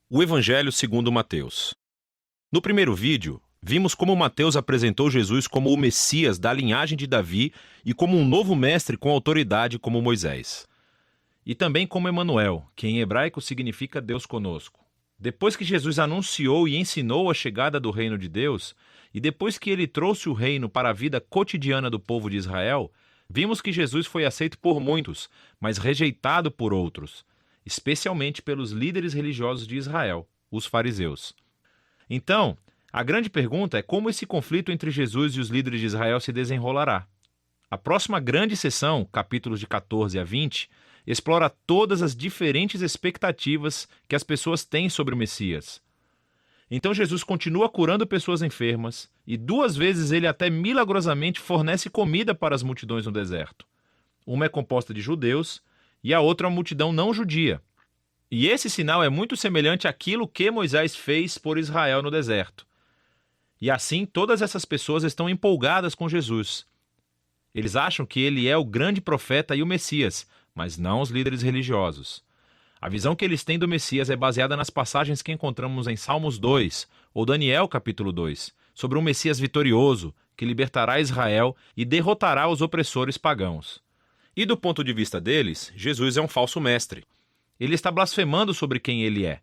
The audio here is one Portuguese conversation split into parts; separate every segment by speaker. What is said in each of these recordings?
Speaker 1: O Evangelho segundo Mateus. No primeiro vídeo, vimos como Mateus apresentou Jesus como o Messias da linhagem de Davi e como um novo mestre com autoridade como Moisés. E também como Emanuel, que em hebraico significa Deus conosco. Depois que Jesus anunciou e ensinou a chegada do reino de Deus, e depois que ele trouxe o reino para a vida cotidiana do povo de Israel, vimos que Jesus foi aceito por muitos, mas rejeitado por outros, especialmente pelos líderes religiosos de Israel, os fariseus. Então, a grande pergunta é como esse conflito entre Jesus e os líderes de Israel se desenrolará. A próxima grande sessão, capítulos de 14 a 20, explora todas as diferentes expectativas que as pessoas têm sobre o Messias. Então Jesus continua curando pessoas enfermas e 2 vezes ele até milagrosamente fornece comida para as multidões no deserto. Uma é composta de judeus e a outra é uma multidão não judia. E esse sinal é muito semelhante àquilo que Moisés fez por Israel no deserto. E assim todas essas pessoas estão empolgadas com Jesus. Eles acham que ele é o grande profeta e o Messias, mas não os líderes religiosos. A visão que eles têm do Messias é baseada nas passagens que encontramos em Salmos 2 ou Daniel capítulo 2, sobre um Messias vitorioso que libertará Israel e derrotará os opressores pagãos. E do ponto de vista deles, Jesus é um falso mestre. Ele está blasfemando sobre quem ele é.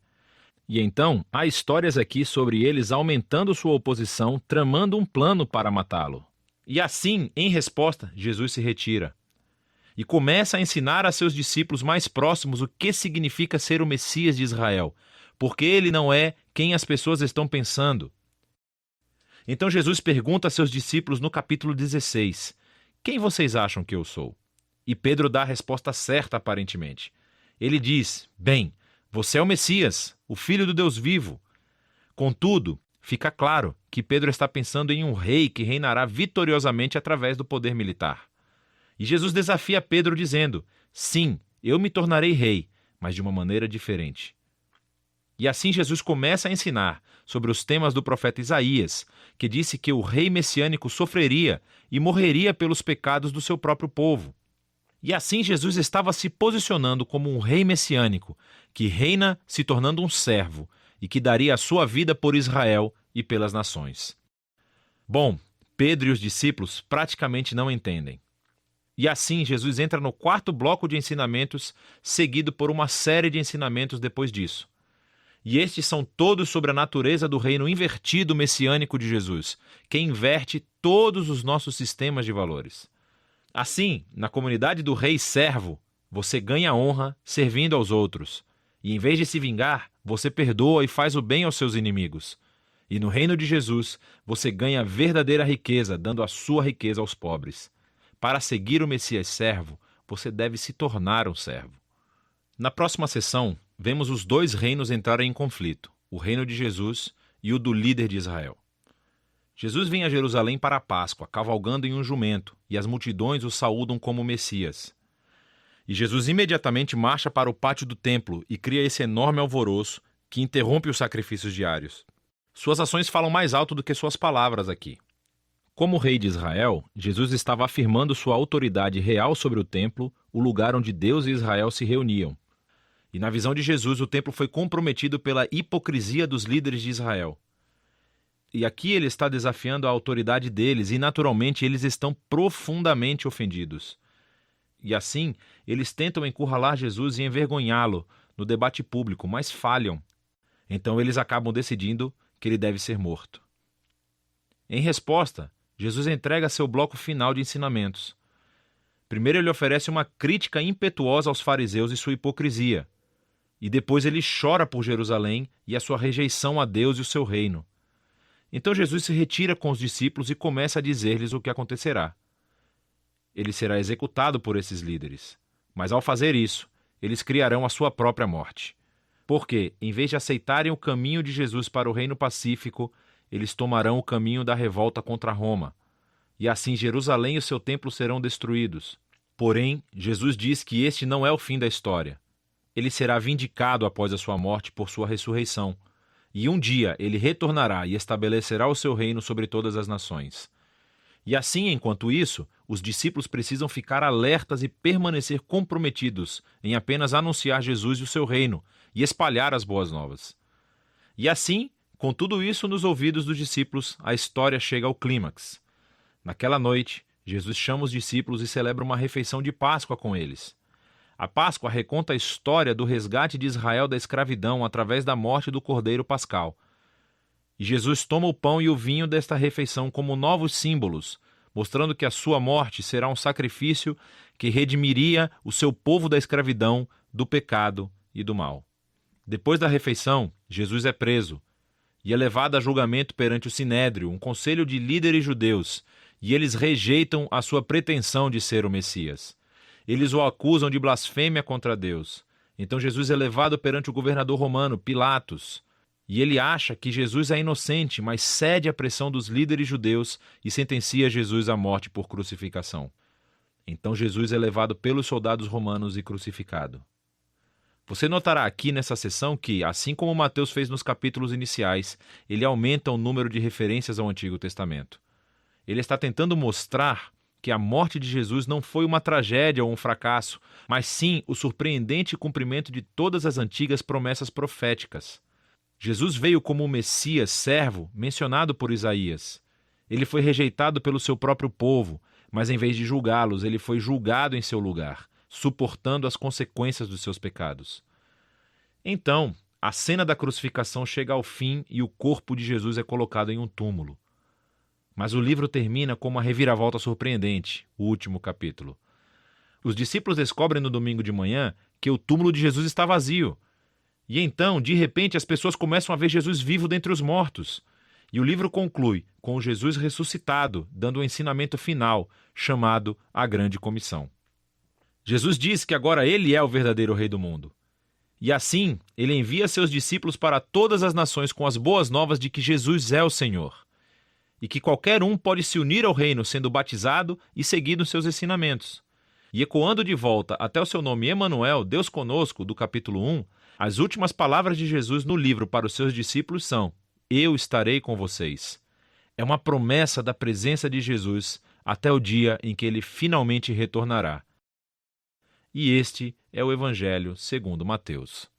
Speaker 1: E então, há histórias aqui sobre eles aumentando sua oposição, tramando um plano para matá-lo. E assim, em resposta, Jesus se retira. E começa a ensinar a seus discípulos mais próximos o que significa ser o Messias de Israel, porque ele não é quem as pessoas estão pensando. Então Jesus pergunta a seus discípulos no capítulo 16, quem vocês acham que eu sou? E Pedro dá a resposta certa aparentemente. Ele diz, bem, você é o Messias, o Filho do Deus vivo. Contudo, fica claro que Pedro está pensando em um rei que reinará vitoriosamente através do poder militar. E Jesus desafia Pedro dizendo, sim, eu me tornarei rei, mas de uma maneira diferente. E assim Jesus começa a ensinar sobre os temas do profeta Isaías, que disse que o rei messiânico sofreria e morreria pelos pecados do seu próprio povo. E assim Jesus estava se posicionando como um rei messiânico, que reina se tornando um servo e que daria a sua vida por Israel e pelas nações. Bom, Pedro e os discípulos praticamente não entendem. E assim Jesus entra no 4º bloco de ensinamentos, seguido por uma série de ensinamentos depois disso. E estes são todos sobre a natureza do reino invertido messiânico de Jesus, que inverte todos os nossos sistemas de valores. Assim, na comunidade do rei servo, você ganha honra servindo aos outros. E em vez de se vingar, você perdoa e faz o bem aos seus inimigos. E no reino de Jesus, você ganha verdadeira riqueza, dando a sua riqueza aos pobres. Para seguir o Messias servo, você deve se tornar um servo. Na próxima sessão, vemos os 2 reinos entrarem em conflito, o reino de Jesus e o do líder de Israel. Jesus vem a Jerusalém para a Páscoa, cavalgando em um jumento, e as multidões o saúdam como Messias. E Jesus imediatamente marcha para o pátio do templo e cria esse enorme alvoroço que interrompe os sacrifícios diários. Suas ações falam mais alto do que suas palavras aqui. Como rei de Israel, Jesus estava afirmando sua autoridade real sobre o templo, o lugar onde Deus e Israel se reuniam. E na visão de Jesus, o templo foi comprometido pela hipocrisia dos líderes de Israel. E aqui ele está desafiando a autoridade deles e, naturalmente, eles estão profundamente ofendidos. E assim, eles tentam encurralar Jesus e envergonhá-lo no debate público, mas falham. Então eles acabam decidindo que ele deve ser morto. Em resposta, Jesus entrega seu bloco final de ensinamentos. Primeiro ele oferece uma crítica impetuosa aos fariseus e sua hipocrisia. E depois ele chora por Jerusalém e a sua rejeição a Deus e o seu reino. Então Jesus se retira com os discípulos e começa a dizer-lhes o que acontecerá. Ele será executado por esses líderes, mas ao fazer isso, eles criarão a sua própria morte. Porque, em vez de aceitarem o caminho de Jesus para o reino pacífico, eles tomarão o caminho da revolta contra Roma. E assim Jerusalém e o seu templo serão destruídos. Porém, Jesus diz que este não é o fim da história. Ele será vindicado após a sua morte por sua ressurreição. E um dia ele retornará e estabelecerá o seu reino sobre todas as nações. E assim, enquanto isso, os discípulos precisam ficar alertas e permanecer comprometidos em apenas anunciar Jesus e o seu reino e espalhar as boas novas. E assim, com tudo isso nos ouvidos dos discípulos, a história chega ao clímax. Naquela noite, Jesus chama os discípulos e celebra uma refeição de Páscoa com eles. A Páscoa reconta a história do resgate de Israel da escravidão através da morte do Cordeiro Pascal. E Jesus toma o pão e o vinho desta refeição como novos símbolos, mostrando que a sua morte será um sacrifício que redimiria o seu povo da escravidão, do pecado e do mal. Depois da refeição, Jesus é preso e é levado a julgamento perante o Sinédrio, um conselho de líderes judeus, e eles rejeitam a sua pretensão de ser o Messias. Eles o acusam de blasfêmia contra Deus. Então Jesus é levado perante o governador romano, Pilatos, e ele acha que Jesus é inocente, mas cede à pressão dos líderes judeus e sentencia Jesus à morte por crucificação. Então Jesus é levado pelos soldados romanos e crucificado. Você notará aqui nessa seção que, assim como Mateus fez nos capítulos iniciais, ele aumenta o número de referências ao Antigo Testamento. Ele está tentando mostrar que a morte de Jesus não foi uma tragédia ou um fracasso, mas sim o surpreendente cumprimento de todas as antigas promessas proféticas. Jesus veio como o Messias servo mencionado por Isaías. Ele foi rejeitado pelo seu próprio povo, mas em vez de julgá-los, ele foi julgado em seu lugar, suportando as consequências dos seus pecados. Então, a cena da crucificação chega ao fim e o corpo de Jesus é colocado em um túmulo. Mas o livro termina com uma reviravolta surpreendente, o último capítulo. Os discípulos descobrem no domingo de manhã que o túmulo de Jesus está vazio. E então, de repente, as pessoas começam a ver Jesus vivo dentre os mortos. E o livro conclui com o Jesus ressuscitado, dando um ensinamento final, chamado a Grande Comissão. Jesus diz que agora ele é o verdadeiro rei do mundo. E assim, ele envia seus discípulos para todas as nações com as boas novas de que Jesus é o Senhor. E que qualquer um pode se unir ao reino sendo batizado e seguindo seus ensinamentos. E ecoando de volta até o seu nome Emanuel, Deus conosco, do capítulo 1, as últimas palavras de Jesus no livro para os seus discípulos são: eu estarei com vocês. É uma promessa da presença de Jesus até o dia em que ele finalmente retornará. E este é o Evangelho segundo Mateus.